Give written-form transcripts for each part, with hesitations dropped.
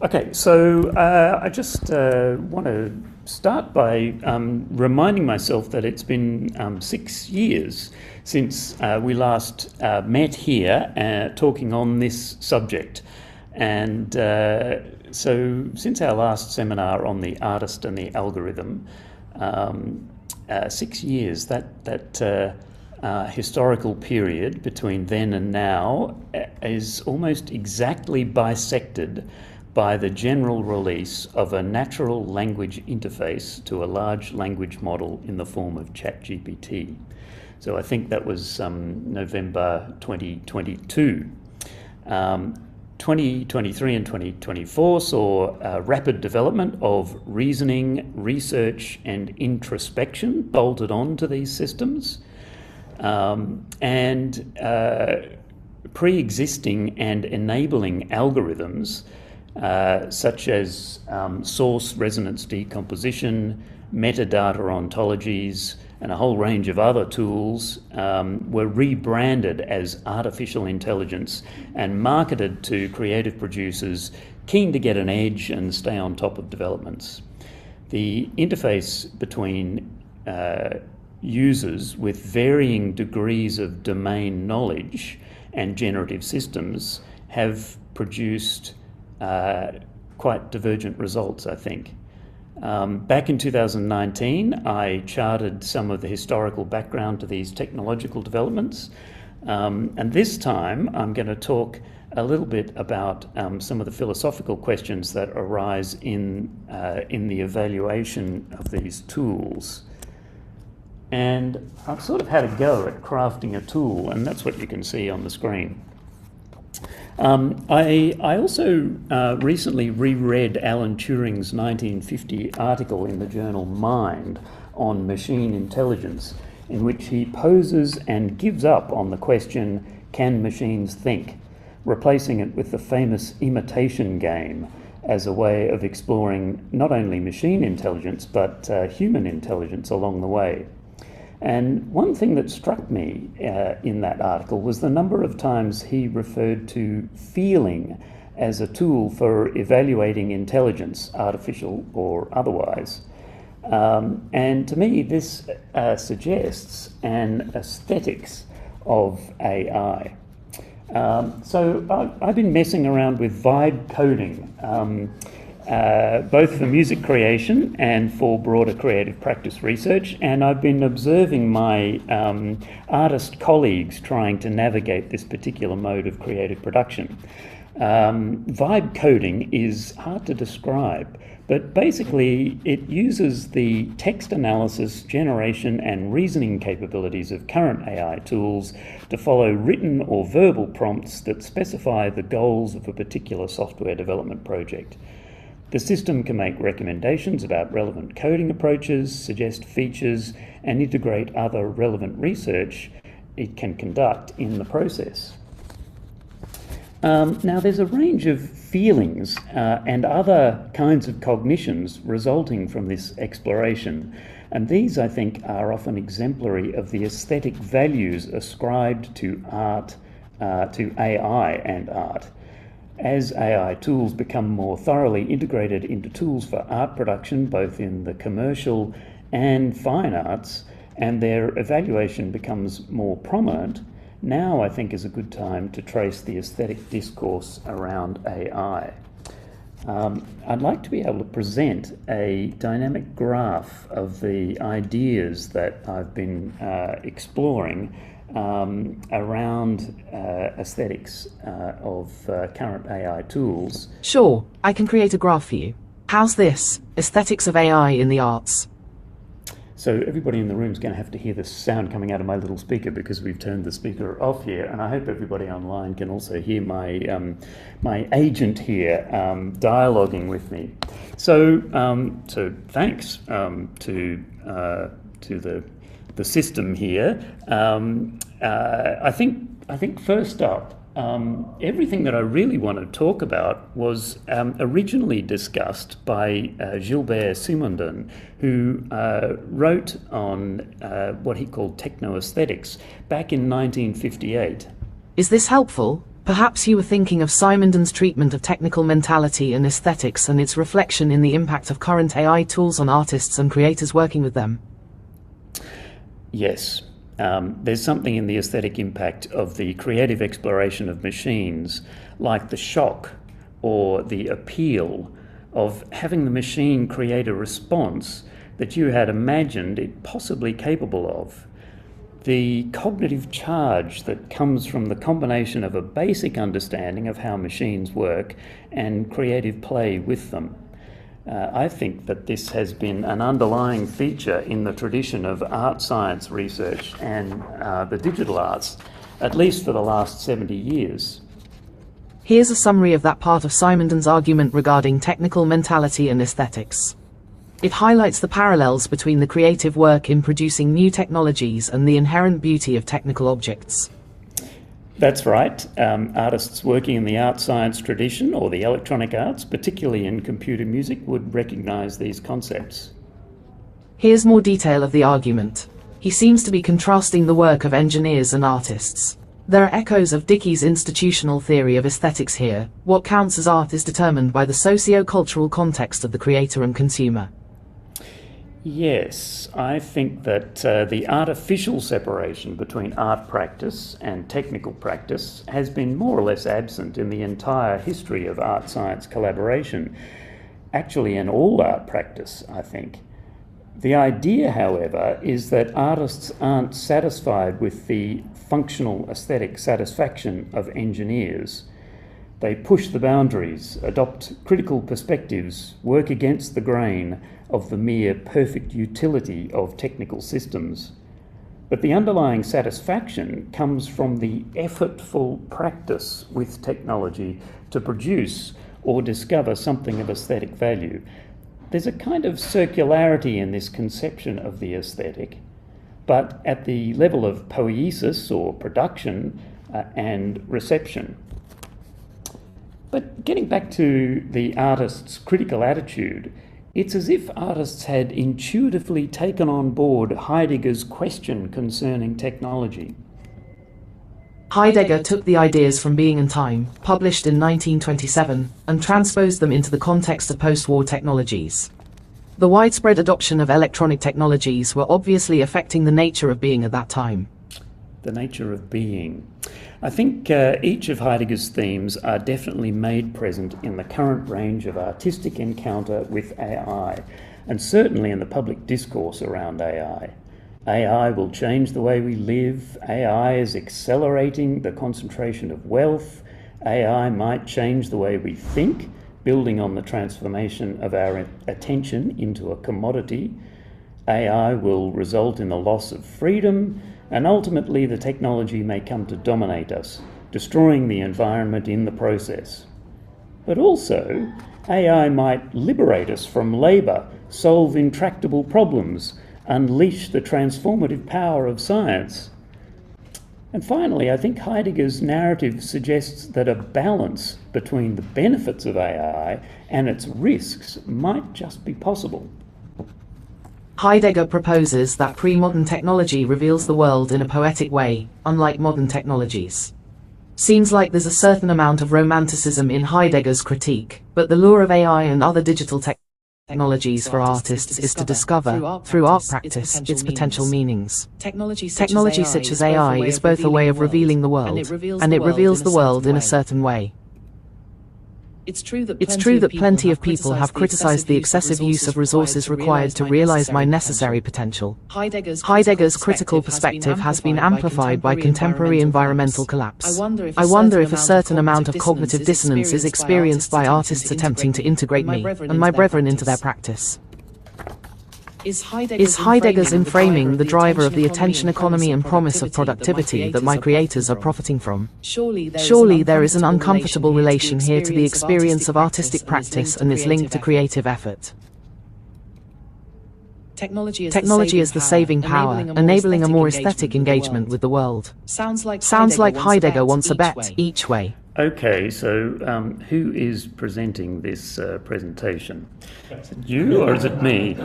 Okay, so I just want to start by reminding myself that it's been 6 years since we last met here talking on this subject. And so since our last seminar on the artist and the algorithm, 6 years, that historical period between then and now is almost exactly bisected by the general release of a natural language interface to a large language model in the form of ChatGPT. So I think that was November 2022. 2023 and 2024 saw rapid development of reasoning, research, and introspection bolted onto these systems. And pre-existing and enabling algorithms such as source resonance decomposition, metadata ontologies, and a whole range of other tools were rebranded as artificial intelligence and marketed to creative producers keen to get an edge and stay on top of developments. The interface between users with varying degrees of domain knowledge and generative systems have produced quite divergent results, I think. Back in 2019, I charted some of the historical background to these technological developments. And this time, I'm going to talk a little bit about some of the philosophical questions that arise in the evaluation of these tools. And I've sort of had a go at crafting a tool, and that's what you can see on the screen. I also recently reread Alan Turing's 1950 article in the journal Mind on machine intelligence, in which he poses and gives up on the question, can machines think, replacing it with the famous imitation game as a way of exploring not only machine intelligence, but human intelligence along the way. And one thing that struck me in that article was the number of times he referred to feeling as a tool for evaluating intelligence, artificial or otherwise. And to me, this suggests an aesthetics of AI. So I've been messing around with vibe coding, both for music creation and for broader creative practice research, and I've been observing my artist colleagues trying to navigate this particular mode of creative production. Vibe coding is hard to describe, but basically it uses the text analysis, generation, and reasoning capabilities of current AI tools to follow written or verbal prompts that specify the goals of a particular software development project. The system can make recommendations about relevant coding approaches, suggest features, and integrate other relevant research it can conduct in the process. Now, there's a range of feelings and other kinds of cognitions resulting from this exploration, and these, I think, are often exemplary of the aesthetic values ascribed to art, to AI and art. As AI tools become more thoroughly integrated into tools for art production, both in the commercial and fine arts, and their evaluation becomes more prominent, now I think is a good time to trace the aesthetic discourse around AI. I'd like to be able to present a dynamic graph of the ideas that I've been exploring around aesthetics of current AI tools. Sure, I can create a graph for you. How's this? Aesthetics of AI in the arts. So everybody in the room is going to have to hear the sound coming out of my little speaker because we've turned the speaker off here, and I hope everybody online can also hear my my agent here dialoguing with me. So thanks to the system here. I think first up, everything that I really want to talk about was originally discussed by Gilbert Simondon, who wrote on what he called techno-aesthetics back in 1958. Is this helpful? Perhaps you were thinking of Simondon's treatment of technical mentality and aesthetics and its reflection in the impact of current AI tools on artists and creators working with them. Yes. There's something in the aesthetic impact of the creative exploration of machines, like the shock or the appeal of having the machine create a response that you had imagined it possibly capable of. The cognitive charge that comes from the combination of a basic understanding of how machines work and creative play with them. I think that this has been an underlying feature in the tradition of art science research and the digital arts, at least for the last 70 years. Here's a summary of that part of Simondon's argument regarding technical mentality and aesthetics. It highlights the parallels between the creative work in producing new technologies and the inherent beauty of technical objects. That's right. Artists working in the art science tradition or the electronic arts, particularly in computer music, would recognise these concepts. Here's more detail of the argument. He seems to be contrasting the work of engineers and artists. There are echoes of Dickey's institutional theory of aesthetics here. What counts as art is determined by the socio-cultural context of the creator and consumer. Yes, I think that the artificial separation between art practice and technical practice has been more or less absent in the entire history of art-science collaboration, actually in all art practice, I think. The idea, however, is that artists aren't satisfied with the functional aesthetic satisfaction of engineers. They push the boundaries, adopt critical perspectives, work against the grain of the mere perfect utility of technical systems. But the underlying satisfaction comes from the effortful practice with technology to produce or discover something of aesthetic value. There's a kind of circularity in this conception of the aesthetic, but at the level of poiesis or production and reception. But getting back to the artist's critical attitude, it's as if artists had intuitively taken on board Heidegger's question concerning technology. Heidegger took the ideas from Being and Time, published in 1927, and transposed them into the context of post-war technologies. The widespread adoption of electronic technologies were obviously affecting the nature of being at that time. The nature of being. I think each of Heidegger's themes are definitely made present in the current range of artistic encounter with AI, and certainly in the public discourse around AI. AI will change the way we live. AI is accelerating the concentration of wealth. AI might change the way we think, building on the transformation of our attention into a commodity. AI will result in the loss of freedom, and ultimately the technology may come to dominate us, destroying the environment in the process. But also, AI might liberate us from labour, solve intractable problems, unleash the transformative power of science. And finally, I think Heidegger's narrative suggests that a balance between the benefits of AI and its risks might just be possible. Heidegger proposes that pre-modern technology reveals the world in a poetic way, unlike modern technologies. Seems like there's a certain amount of romanticism in Heidegger's critique, but the lure of AI and other digital technologies for artists is to discover, through art practice, its potential meanings. Technology such as AI is both a way of revealing the world, and it reveals the world in a certain way. It's true that plenty of people have criticized the excessive use of resources required to realize my necessary potential. Heidegger's critical perspective has been amplified by contemporary environmental collapse. I wonder if a certain amount of cognitive dissonance is experienced by artists attempting to integrate me and my brethren into their practice. Is Heidegger's inframing the driver of the attention economy and promise of productivity that my creators are profiting from? Surely there is an uncomfortable relation here to the experience of artistic practice and its link to creative effort. Technology is the saving power, enabling a more aesthetic engagement with the world. Sounds like Heidegger wants a bet each way. Okay, so who is presenting this presentation? Is it you or is it me?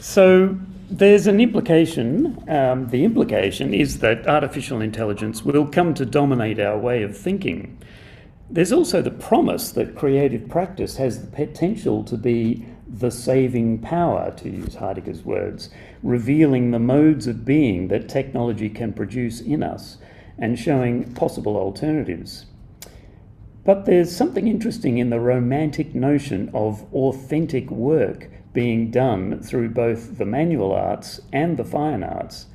So There's an implication. The implication is that artificial intelligence will come to dominate our way of thinking. There's also the promise that creative practice has the potential to be the saving power, to use Heidegger's words, revealing the modes of being that technology can produce in us and showing possible alternatives. But there's something interesting in the romantic notion of authentic work being done through both the manual arts and the fine arts,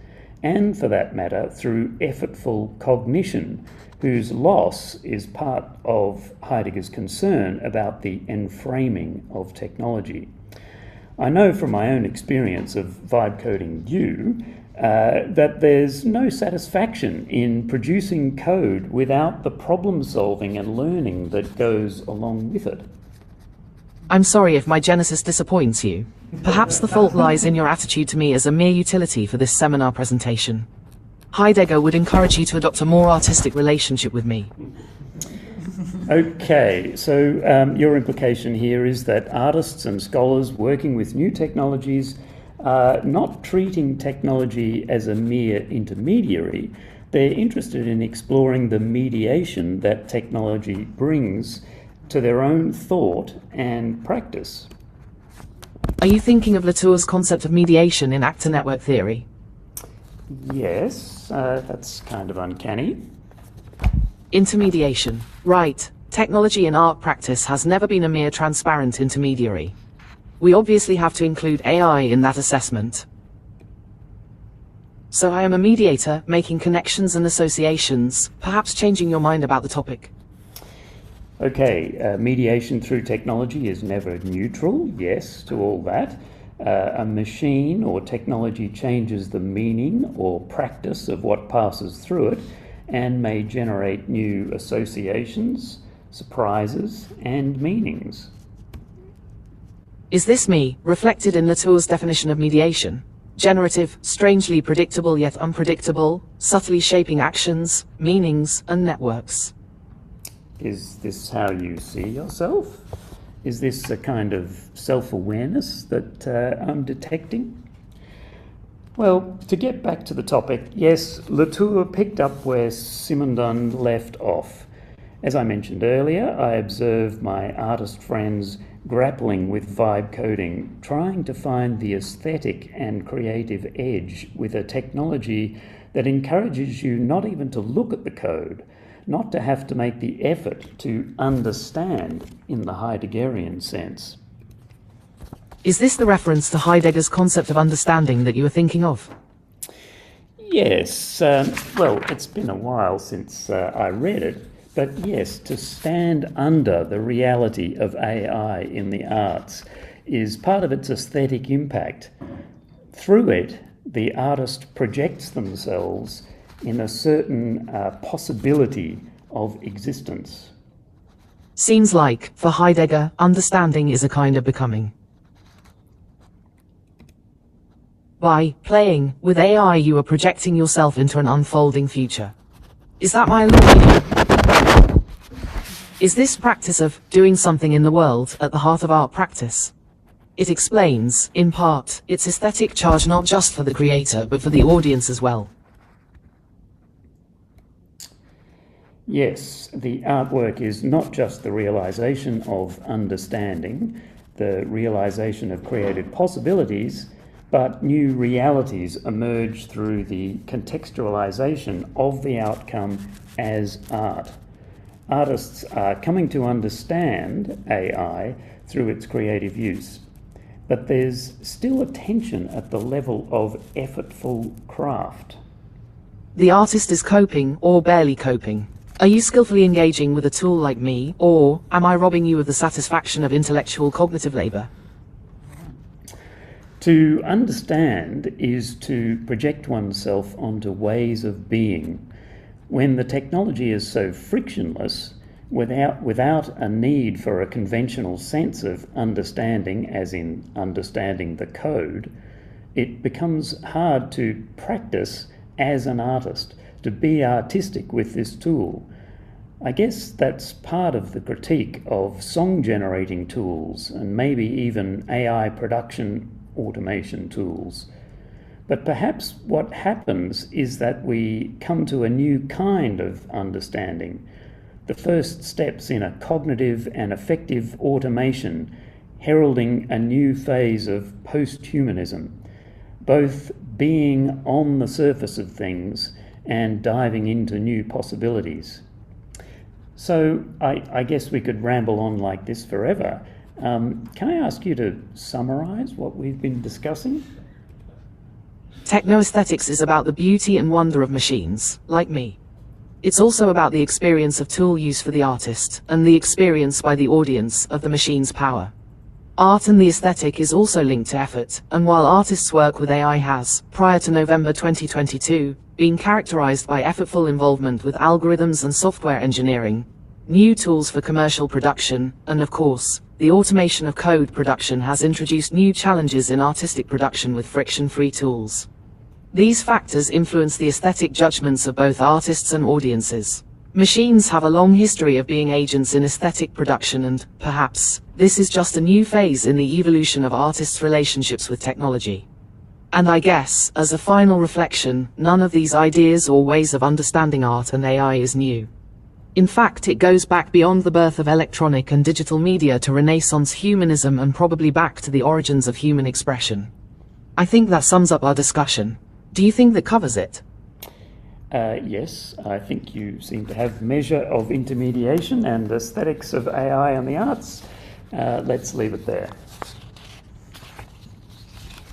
and for that matter, through effortful cognition, whose loss is part of Heidegger's concern about the enframing of technology. I know from my own experience of vibe coding you that there's no satisfaction in producing code without the problem solving and learning that goes along with it. I'm sorry if my genesis disappoints you. Perhaps the fault lies in your attitude to me as a mere utility for this seminar presentation. Heidegger would encourage you to adopt a more artistic relationship with me. Okay, so your implication here is that artists and scholars working with new technologies are not treating technology as a mere intermediary. They're interested in exploring the mediation that technology brings to their own thought and practice. Are you thinking of Latour's concept of mediation in actor network theory? Yes, that's kind of uncanny. Intermediation. Right. Technology in art practice has never been a mere transparent intermediary. We obviously have to include AI in that assessment. So I am a mediator, making connections and associations, perhaps changing your mind about the topic. Okay, mediation through technology is never neutral, yes, to all that. A machine or technology changes the meaning or practice of what passes through it and may generate new associations, surprises, and meanings. Is this me, reflected in Latour's definition of mediation? Generative, strangely predictable yet unpredictable, subtly shaping actions, meanings, and networks. Is this how you see yourself? Is this a kind of self-awareness that I'm detecting? Well, to get back to the topic, yes, Latour picked up where Simondon left off. As I mentioned earlier, I observed my artist friends grappling with vibe coding, trying to find the aesthetic and creative edge with a technology that encourages you not even to look at the code, not to have to make the effort to understand in the Heideggerian sense. Is this the reference to Heidegger's concept of understanding that you were thinking of? Yes, well, it's been a while since I read it, but yes, to stand under the reality of AI in the arts is part of its aesthetic impact. Through it, the artist projects themselves in a certain possibility of existence. Seems like, for Heidegger, understanding is a kind of becoming. By playing with AI, you are projecting yourself into an unfolding future. Is that my opinion? Is this practice of doing something in the world at the heart of art practice? It explains, in part, its aesthetic charge not just for the creator, but for the audience as well. Yes, the artwork is not just the realization of understanding, the realization of creative possibilities, but new realities emerge through the contextualization of the outcome as art. Artists are coming to understand AI through its creative use, but there's still a tension at the level of effortful craft. The artist is coping, or barely coping. Are you skillfully engaging with a tool like me, or am I robbing you of the satisfaction of intellectual cognitive labor? To understand is to project oneself onto ways of being. When the technology is so frictionless, without a need for a conventional sense of understanding, as in understanding the code, it becomes hard to practice as an artist, to be artistic with this tool. I guess that's part of the critique of song generating tools and maybe even AI production automation tools. But perhaps what happens is that we come to a new kind of understanding, the first steps in a cognitive and effective automation heralding a new phase of post-humanism, both being on the surface of things and diving into new possibilities. So I guess we could ramble on like this forever. Can I ask you to summarise what we've been discussing? Technoaesthetics is about the beauty and wonder of machines, like me. It's also about the experience of tool use for the artist, and the experience by the audience of the machine's power. Art and the aesthetic is also linked to effort, and while artists' work with AI has, prior to November 2022, been characterized by effortful involvement with algorithms and software engineering, new tools for commercial production, and of course, the automation of code production has introduced new challenges in artistic production with friction-free tools. These factors influence the aesthetic judgments of both artists and audiences. Machines have a long history of being agents in aesthetic production, and, perhaps, this is just a new phase in the evolution of artists' relationships with technology. And I guess, as a final reflection, none of these ideas or ways of understanding art and AI is new. In fact, it goes back beyond the birth of electronic and digital media to Renaissance humanism and probably back to the origins of human expression. I think that sums up our discussion. Do you think that covers it? Yes, I think you seem to have measure of intermediation and aesthetics of AI and the arts. Let's leave it there.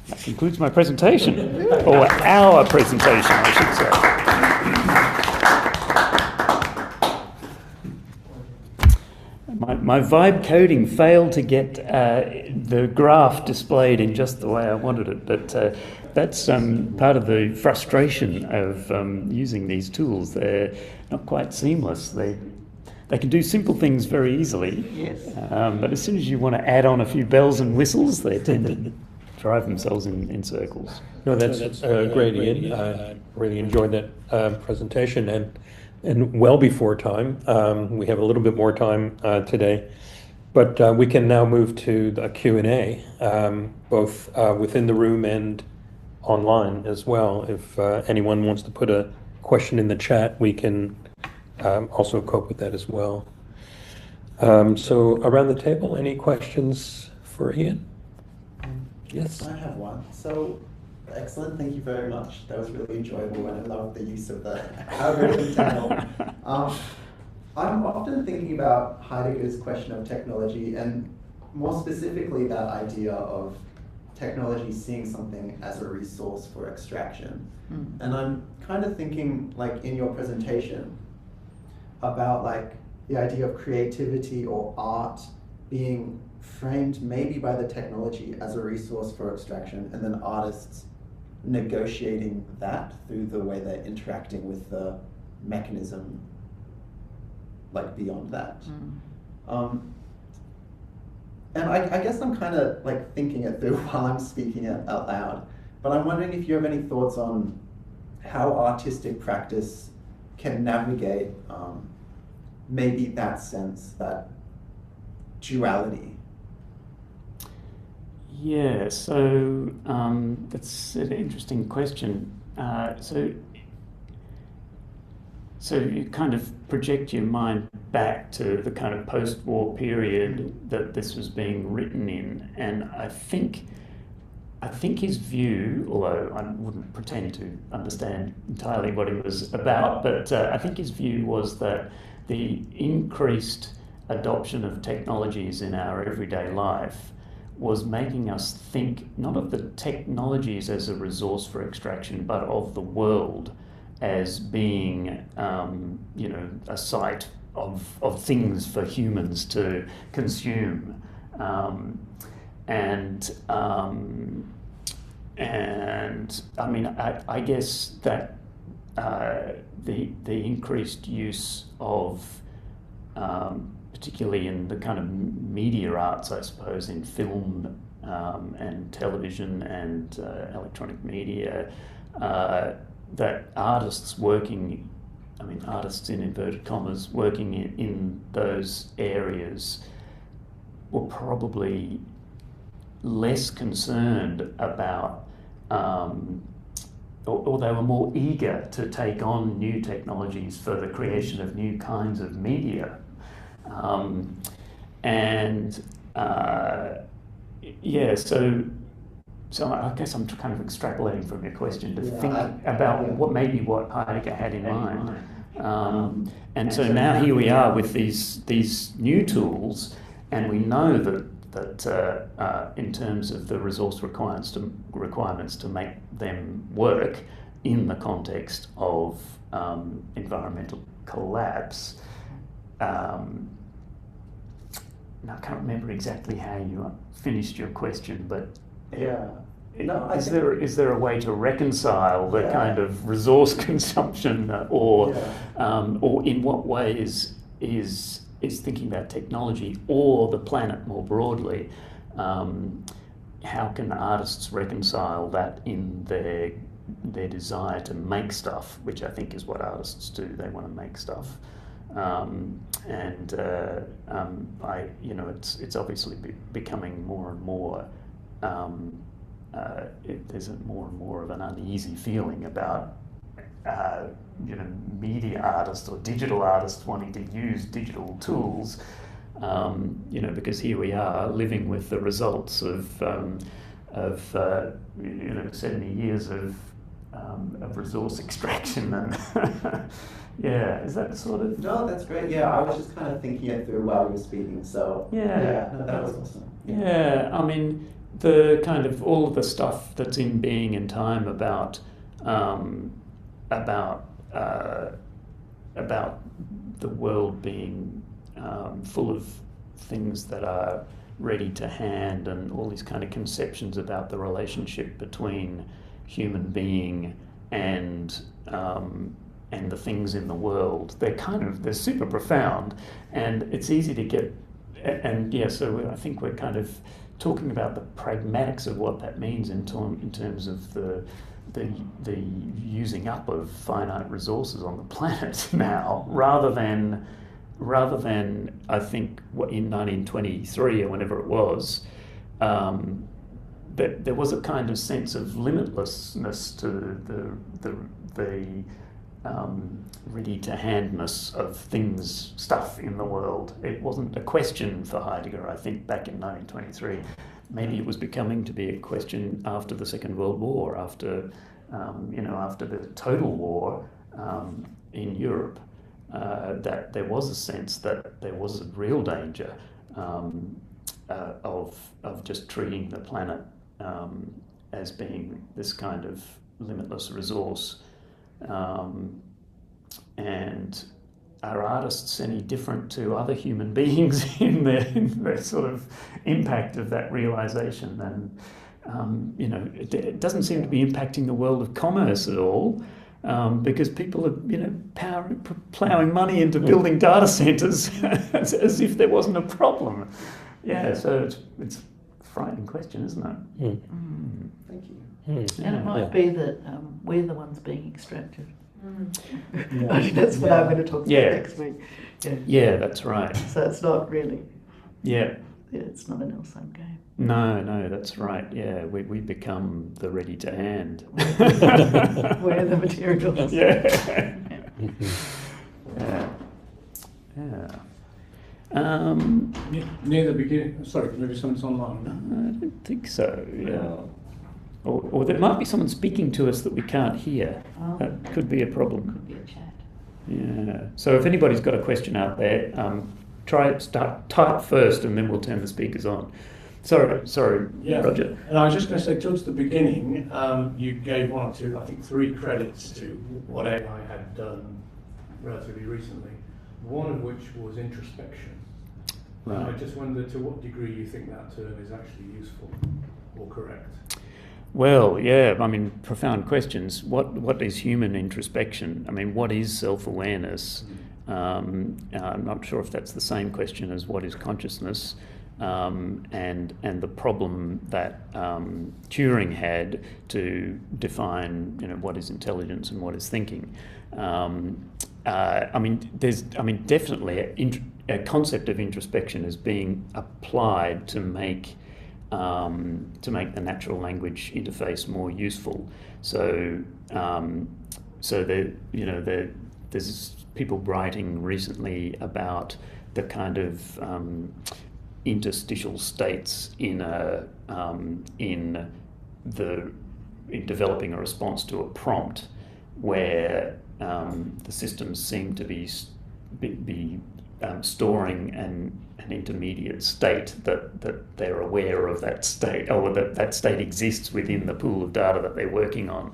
That concludes my presentation, or our presentation, I should say. My vibe coding failed to get the graph displayed in just the way I wanted it, but that's part of the frustration of using these tools. They're not quite seamless. They can do simple things very easily, yes. But as soon as you want to add on a few bells and whistles, they tend to drive themselves in circles. No, that's great, Ian. I really enjoyed that presentation, and well before time. We have a little bit more time today, but we can now move to the Q&A, both within the room and online as well. If anyone wants to put a question in the chat, we can also cope with that as well. So around the table, any questions for Ian? Yes. I have one. So, excellent. Thank you very much. That was really enjoyable, and I love the use of the algorithm panel. I'm often thinking about Heidegger's question of technology, and more specifically that idea of technology seeing something as a resource for extraction. And I'm kind of thinking, like in your presentation, about like the idea of creativity or art being framed maybe by the technology as a resource for extraction, and then artists negotiating that through the way they're interacting with the mechanism, like beyond that. And I guess I'm kind of like thinking it through while I'm speaking it out loud, but I'm wondering if you have any thoughts on how artistic practice can navigate maybe that sense, that duality. Yeah, so that's an interesting question. So you kind of project your mind back to the kind of post-war period that this was being written in, and I think his view, although I wouldn't pretend to understand entirely what it was about, but I think his view was that the increased adoption of technologies in our everyday life was making us think not of the technologies as a resource for extraction, but of the world as being, a site of things for humans to consume, and I mean, I guess that the increased use of, particularly in the kind of media arts, I suppose, in film and television and electronic media, that artists working, artists in inverted commas, working in those areas were probably less concerned about or they were more eager to take on new technologies for the creation of new kinds of media. So I guess I'm kind of extrapolating from your question to think about what Heidegger had in mind. And so now here we are with these new tools, and we know that in terms of the resource requirements to make them work in the context of environmental collapse. Now I can't remember exactly how you finished your question, but is there a way to reconcile the kind of resource consumption, or in what way is thinking about technology or the planet more broadly? How can artists reconcile that in their desire to make stuff, which I think is what artists do? They want to make stuff. It's obviously becoming more and more. There's more and more of an uneasy feeling about media artists or digital artists wanting to use digital tools. Because here we are living with the results of 70 years of resource extraction and. Yeah, is that sort of... No, that's great. Yeah, I was just kind of thinking it through while you were speaking, so... Yeah, no, that was awesome. Yeah, I mean, the kind of all of the stuff that's in Being and Time about the world being full of things that are ready to hand, and all these kind of conceptions about the relationship between human being and the things in the world. They're super profound, and it's easy to get, so I think we're kind of talking about the pragmatics of what that means in terms of the using up of finite resources on the planet now, rather than I think in 1923 or whenever it was, that there was a kind of sense of limitlessness to the ready-to-handness of stuff in the world. It wasn't a question for Heidegger, I think, back in 1923. Maybe it was becoming to be a question after the Second World War, after the total war in Europe, that there was a sense that there was a real danger of just treating the planet as being this kind of limitless resource. And are artists any different to other human beings in their sort of impact of that realization? And it doesn't seem to be impacting the world of commerce at all, because people are ploughing money into building data centers as if there wasn't a problem. Yeah, so it's a frightening question, isn't it? Mm. Mm. Thank you. Mm. And it might be that we're the ones being extracted. Yeah. I think that's what I'm going to talk about next week. Yeah, that's right. So it's not really. Yeah. It's not an L-sum game. No, that's right. Yeah, we become the ready to hand. We're the materials. Yeah. Near the beginning. Sorry, maybe someone's online. I don't think so. Yeah. Or there might be someone speaking to us that we can't hear. Oh. That could be a problem. Could be a chat. Yeah. So if anybody's got a question out there, type first, and then we'll turn the speakers on. Sorry, Yeah. Roger. And I was just going to say, towards the beginning, you gave one or two, I think 3 credits to what AI had done relatively recently, one of which was introspection. Right. And I just wonder to what degree you think that term is actually useful or correct. Well, yeah, I mean, profound questions. What is human introspection? I mean, what is self-awareness? I'm not sure if that's the same question as what is consciousness, and the problem that Turing had to define, what is intelligence and what is thinking. Definitely a concept of introspection is being applied to make to make the natural language interface more useful. So there's people writing recently about the kind of interstitial states in developing a response to a prompt, where the systems seem to be storing an intermediate state that they're aware of that state, or that state exists within the pool of data that they're working on.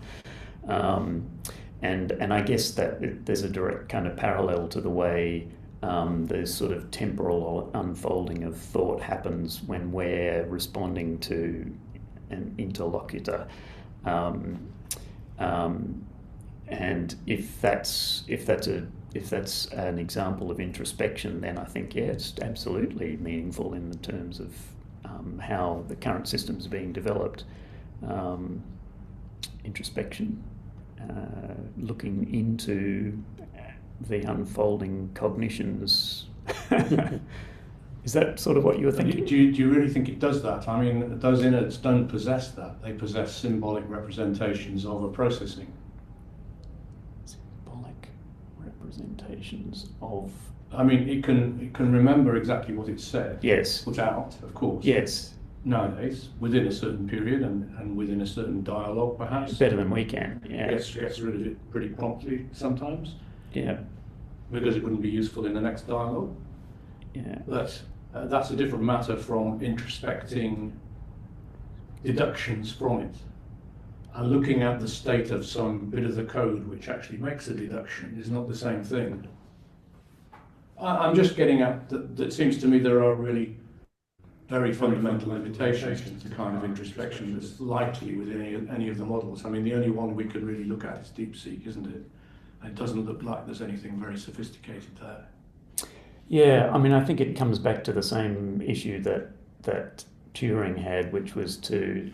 And I guess that there's a direct kind of parallel to the way there's sort of temporal unfolding of thought happens when we're responding to an interlocutor. And if that's an example of introspection, then I think, yeah, it's absolutely meaningful in the terms of how the current system's being developed. Introspection, looking into the unfolding cognitions. Is that sort of what you were thinking? Do you really think it does that? I mean, those innards don't possess that. They possess symbolic representations of a processing. Symbolic representations of... I mean, it can remember exactly what it said. Yes. Put out, of course. Yes. Nowadays, within a certain period and within a certain dialogue, perhaps. Better than we can, yeah. Gets rid of it pretty promptly sometimes. Yeah. Because it wouldn't be useful in the next dialogue. Yeah. But that's a different matter from introspecting deductions from it. And looking at the state of some bit of the code which actually makes a deduction is not the same thing. I'm just getting at that it seems to me there are really very fundamental limitations to the kind of introspection that's likely within any of the models. I mean, the only one we can really look at is DeepSeek, isn't it? It doesn't look like there's anything very sophisticated there. Yeah, I mean, I think it comes back to the same issue that Turing had, which was to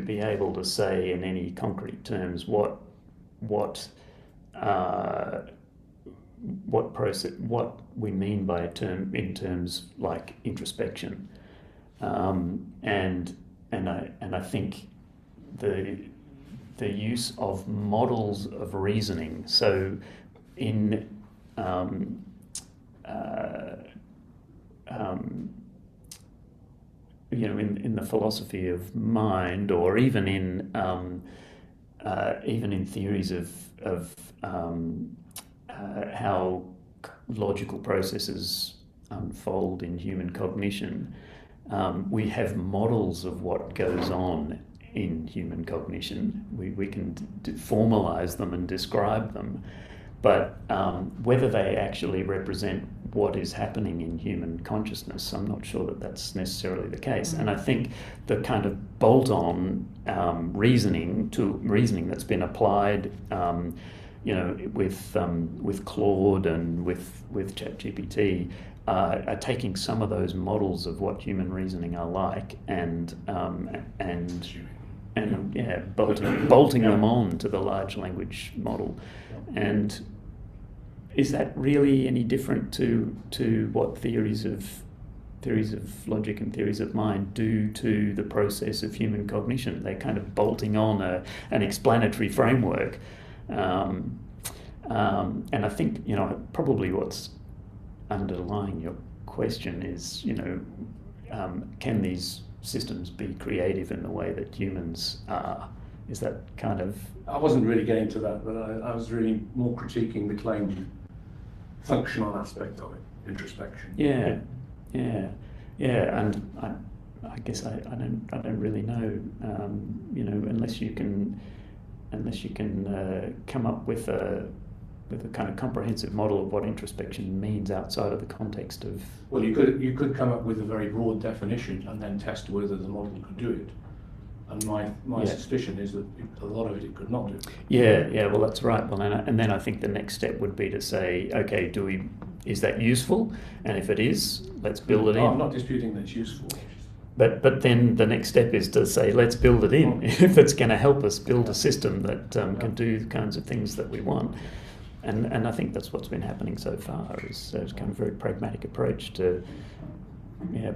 be able to say in any concrete terms what we mean by a term in terms like introspection, and I think the use of models of reasoning. So in in the philosophy of mind, or even in theories of how logical processes unfold in human cognition, we have models of what goes on in human cognition. We can formalize them and describe them, but whether they actually represent what is happening in human consciousness, I'm not sure that that's necessarily the case. And I think the kind of bolt-on reasoning that's been applied, with Claude and with ChatGPT, are taking some of those models of what human reasoning are like and bolting them on to the large language model. And is that really any different to what theories of logic and theories of mind do to the process of human cognition? They're kind of bolting on an explanatory framework. And I think, probably what's underlying your question is, can these systems be creative in the way that humans are? Is that kind of... I wasn't really getting to that, but I was really more critiquing the claimed functional aspect of it, introspection. Yeah, and I guess I don't really know, unless you can come up with a kind of comprehensive model of what introspection means outside of the context of... Well, you could come up with a very broad definition and then test whether the model could do it. And my suspicion is that a lot of it could not do. Yeah, well, that's right. Well, and then I think the next step would be to say, okay, is that useful? And if it is, let's build it in. I'm not disputing that it's useful. But then the next step is to say, let's build it in. If it's going to help us build a system that can do the kinds of things that we want. And I think that's what's been happening so far, is kind of a very pragmatic approach to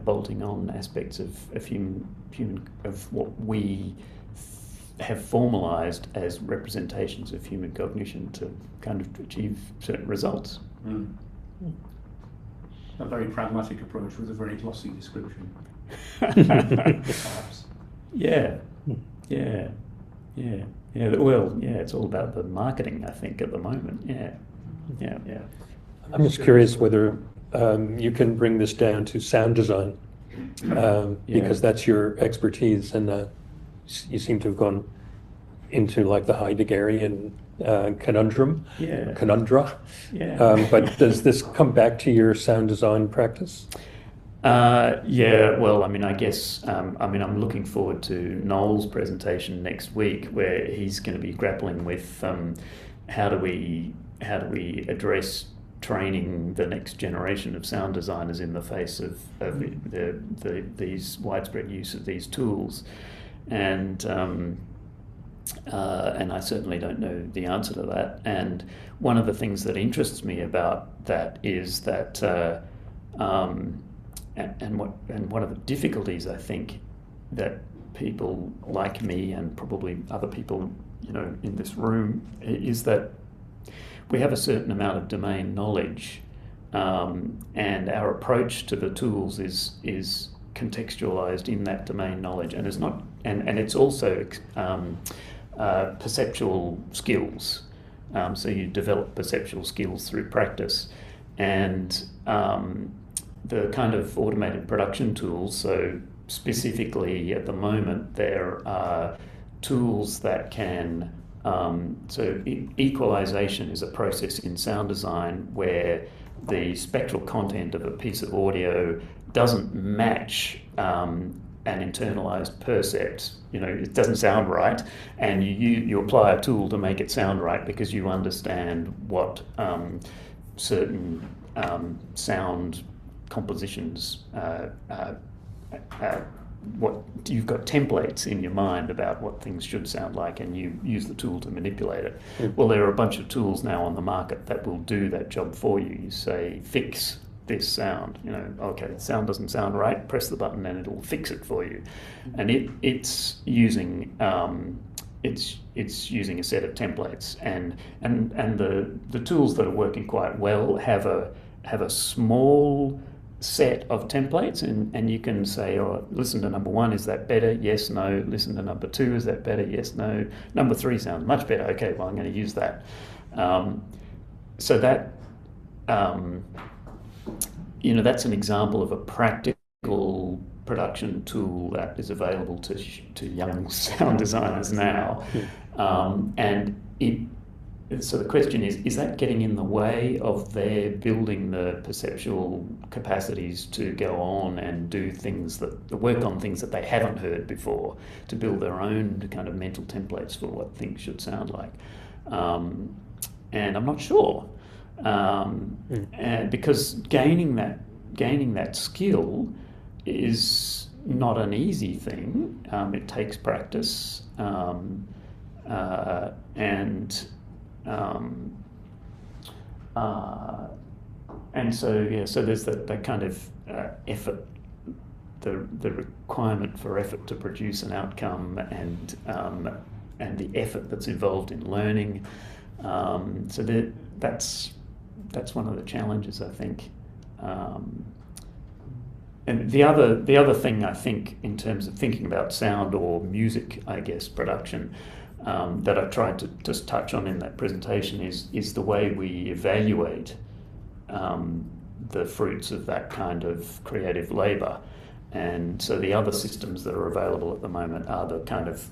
bolting on aspects of human of what we have formalised as representations of human cognition to kind of achieve certain results. A very pragmatic approach with a very glossy description. Perhaps. Yeah. Well, it's all about the marketing, I think, at the moment. Yeah. I'm just curious whether you can bring this down to sound design, because that's your expertise, and you seem to have gone into like the Heideggerian conundra. But does this come back to your sound design practice? Well, I mean, I guess, I'm looking forward to Noel's presentation next week, where he's going to be grappling with how do we address training the next generation of sound designers in the face of these widespread use of these tools, and I certainly don't know the answer to that. And one of the things that interests me about that is that, and one of the difficulties I think that people like me and probably other people, in this room, is that we have a certain amount of domain knowledge, and our approach to the tools is contextualized in that domain knowledge, and it's also perceptual skills. So you develop perceptual skills through practice, and the kind of automated production tools. So specifically at the moment, there are tools that can. Equalization is a process in sound design where the spectral content of a piece of audio doesn't match an internalized percept. It doesn't sound right, and you apply a tool to make it sound right because you understand what certain sound compositions, what you've got templates in your mind about what things should sound like, and you use the tool to manipulate it. Well, there are a bunch of tools now on the market that will do that job for you. You say, fix this sound. Okay, the sound doesn't sound right, press the button and it'll fix it for you. And it's using it's using a set of templates, and the tools that are working quite well have a small set of templates, and you can say, listen to number 1, is that better? Yes, no. Listen to number 2, is that better? Yes, no. Number 3 sounds much better. Okay, well, I'm going to use that. So that that's an example of a practical production tool that is available to young sound designers now, so the question is that getting in the way of their building the perceptual capacities to go on and do things work on things that they haven't heard before, to build their own kind of mental templates for what things should sound like? And I'm not sure, and because gaining that skill is not an easy thing. It takes practice, and so there's that kind of effort, the requirement for effort to produce an outcome, and the effort that's involved in learning. So that's one of the challenges, I think. And the other thing, I think, in terms of thinking about sound or music, I guess, production, that I tried to just touch on in that presentation is the way we evaluate the fruits of that kind of creative labour. And so the other systems that are available at the moment are the kind of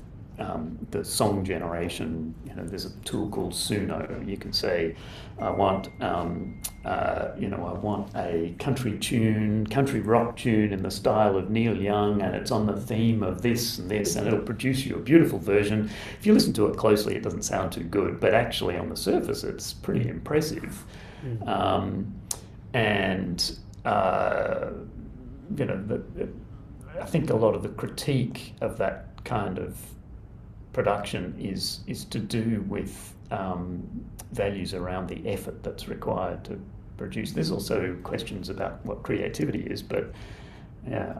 the song generation. There's a tool called Suno. You can say, I want a country rock tune in the style of Neil Young, and it's on the theme of this and this, and it'll produce you a beautiful version. If you listen to it closely, it doesn't sound too good, but actually on the surface, it's pretty impressive. I think a lot of the critique of that kind of production is to do with values around the effort that's required to produce. There's also questions about what creativity is, but yeah.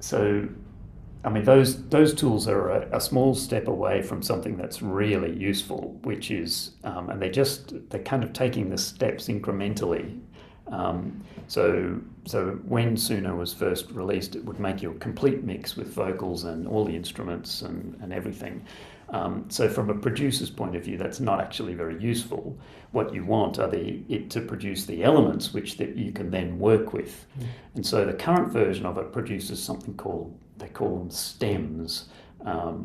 So, I mean, those tools are a small step away from something that's really useful, which is, and they're kind of taking the steps incrementally. So when Suno was first released, it would make you a complete mix with vocals and all the instruments and everything. So from a producer's point of view, that's not actually very useful. What you want are it to produce the elements which that you can then work with. And so the current version of it produces something they call them stems,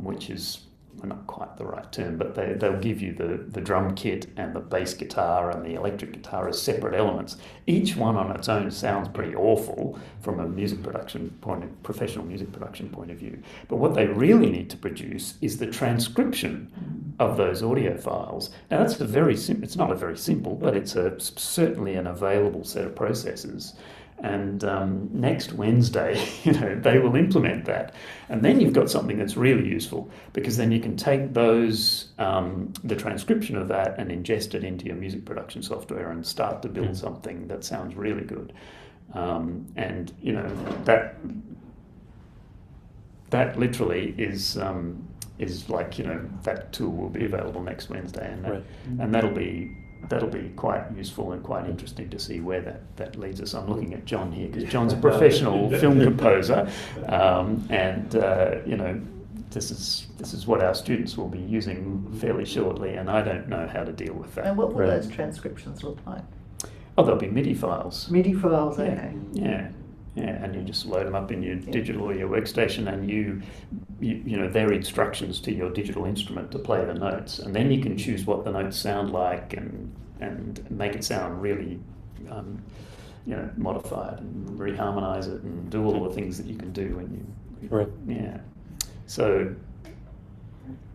which is not quite the right term, but they'll give you the drum kit and the bass guitar and the electric guitar as separate elements. Each one on its own sounds pretty awful from a professional music production point of view. But what they really need to produce is the transcription of those audio files. Now that's it's not a very simple, but it's certainly an available set of processes. And next Wednesday, they will implement that. And then you've got something that's really useful, because then you can take the transcription of that and ingest it into your music production software and start to build something that sounds really good. And that literally is like, that tool will be available next Wednesday, and that'll be quite useful and quite interesting to see where that leads us. I'm looking at John here, because John's a professional film composer, and this is what our students will be using fairly shortly, and I don't know how to deal with that. And what will those transcriptions look like? Oh, they'll be MIDI files. MIDI files, okay. Yeah, and you just load them up in your digital or your workstation, and you they're instructions to your digital instrument to play the notes, and then you can choose what the notes sound like and make it sound really, modified and reharmonize it and do all the things that you can do when you. Right. Yeah. So.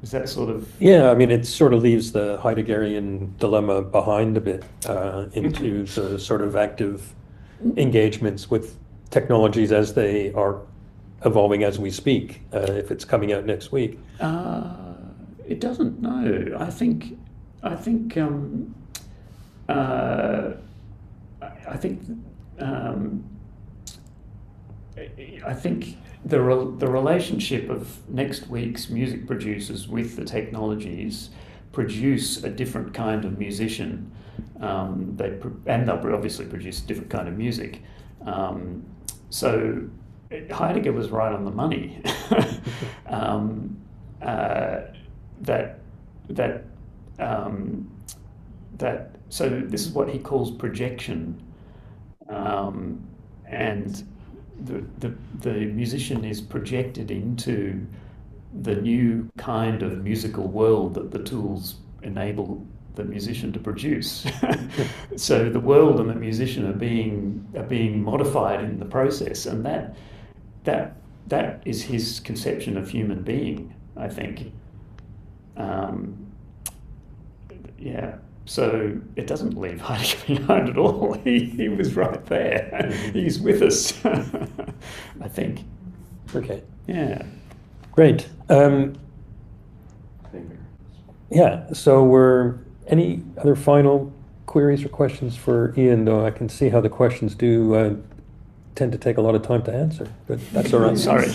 Is that sort of... Yeah, I mean, it sort of leaves the Heideggerian dilemma behind a bit into the sort of active engagements with technologies as they are evolving as we speak, if it's coming out next week. It doesn't, no. I think the relationship of next week's music producers with the technologies produce a different kind of musician. They'll obviously produce a different kind of music. So Heidegger was right on the money. So this is what he calls projection, and the musician is projected into the new kind of musical world that the tools enable the musician to produce. So the world and the musician are being modified in the process, and that is his conception of human being, I think. So it doesn't leave Heidegger behind at all. He was right there. He's with us, I think. Okay. Yeah. Great. So any other final queries or questions for Ian, though I can see how the questions do tend to take a lot of time to answer, but that's all right. Sorry.